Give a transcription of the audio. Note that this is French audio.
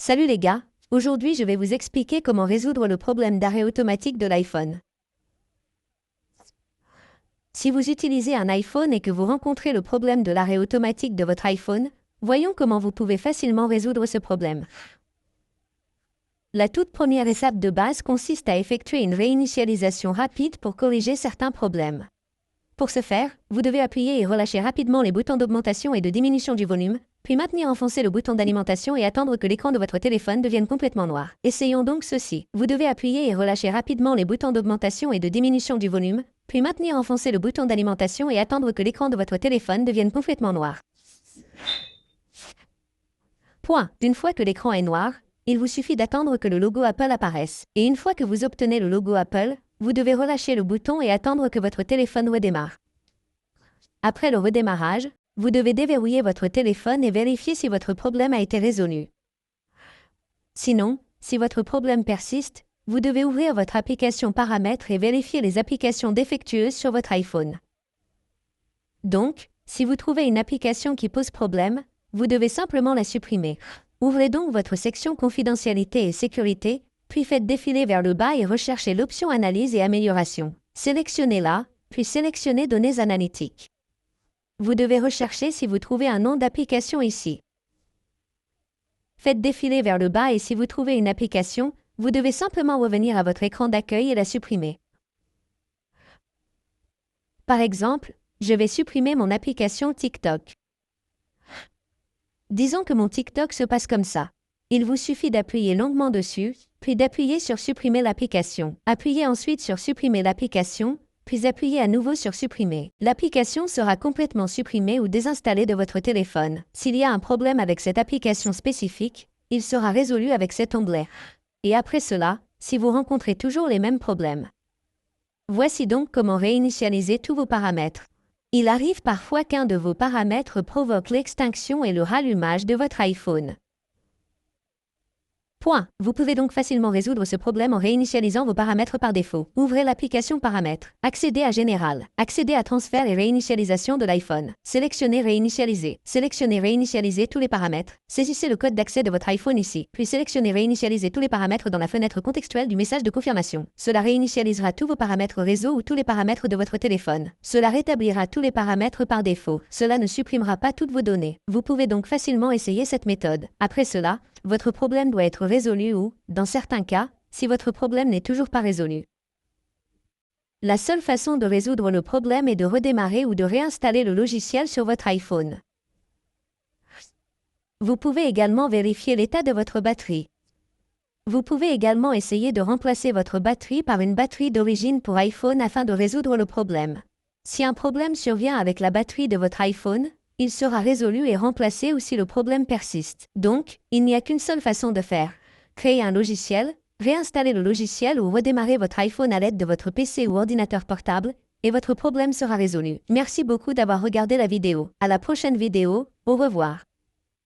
Salut les gars, aujourd'hui je vais vous expliquer comment résoudre le problème d'arrêt automatique de l'iPhone. Si vous utilisez un iPhone et que vous rencontrez le problème de l'arrêt automatique de votre iPhone, voyons comment vous pouvez facilement résoudre ce problème. La toute première étape de base consiste à effectuer une réinitialisation rapide pour corriger certains problèmes. Pour ce faire, vous devez appuyer et relâcher rapidement les boutons d'augmentation et de diminution du volume, puis maintenir enfoncé le bouton d'alimentation et attendre que l'écran de votre téléphone devienne complètement noir. Essayons donc ceci. Vous devez appuyer et relâcher rapidement les boutons d'augmentation et de diminution du volume, puis maintenir enfoncé le bouton d'alimentation et attendre que l'écran de votre téléphone devienne complètement noir. Point. Une fois que l'écran est noir, il vous suffit d'attendre que le logo Apple apparaisse. Et une fois que vous obtenez le logo Apple, vous devez relâcher le bouton et attendre que votre téléphone redémarre. Après le redémarrage, vous devez déverrouiller votre téléphone et vérifier si votre problème a été résolu. Sinon, si votre problème persiste, vous devez ouvrir votre application Paramètres et vérifier les applications défectueuses sur votre iPhone. Donc, si vous trouvez une application qui pose problème, vous devez simplement la supprimer. Ouvrez donc votre section Confidentialité et sécurité, puis faites défiler vers le bas et recherchez l'option Analyse et amélioration. Sélectionnez-la, puis sélectionnez Données analytiques. Vous devez rechercher si vous trouvez un nom d'application ici. Faites défiler vers le bas et si vous trouvez une application, vous devez simplement revenir à votre écran d'accueil et la supprimer. Par exemple, je vais supprimer mon application TikTok. Disons que mon TikTok se passe comme ça. Il vous suffit d'appuyer longuement dessus, puis d'appuyer sur Supprimer l'application. Appuyez ensuite sur Supprimer l'application, puis appuyez à nouveau sur Supprimer. L'application sera complètement supprimée ou désinstallée de votre téléphone. S'il y a un problème avec cette application spécifique, il sera résolu avec cet onglet. Et après cela, si vous rencontrez toujours les mêmes problèmes. Voici donc comment réinitialiser tous vos paramètres. Il arrive parfois qu'un de vos paramètres provoque l'extinction et le rallumage de votre iPhone. Point. Vous pouvez donc facilement résoudre ce problème en réinitialisant vos paramètres par défaut. Ouvrez l'application Paramètres. Accédez à Général. Accédez à Transfert et réinitialisation de l'iPhone. Sélectionnez Réinitialiser. Sélectionnez Réinitialiser tous les paramètres. Saisissez le code d'accès de votre iPhone ici. Puis sélectionnez Réinitialiser tous les paramètres dans la fenêtre contextuelle du message de confirmation. Cela réinitialisera tous vos paramètres réseau ou tous les paramètres de votre téléphone. Cela rétablira tous les paramètres par défaut. Cela ne supprimera pas toutes vos données. Vous pouvez donc facilement essayer cette méthode. Après cela, votre problème doit être résolu ou, dans certains cas, si votre problème n'est toujours pas résolu. La seule façon de résoudre le problème est de redémarrer ou de réinstaller le logiciel sur votre iPhone. Vous pouvez également vérifier l'état de votre batterie. Vous pouvez également essayer de remplacer votre batterie par une batterie d'origine pour iPhone afin de résoudre le problème. Si un problème survient avec la batterie de votre iPhone, il sera résolu et remplacé ou si le problème persiste. Donc, il n'y a qu'une seule façon de faire. Créer un logiciel, réinstaller le logiciel ou redémarrer votre iPhone à l'aide de votre PC ou ordinateur portable, et votre problème sera résolu. Merci beaucoup d'avoir regardé la vidéo. À la prochaine vidéo, au revoir.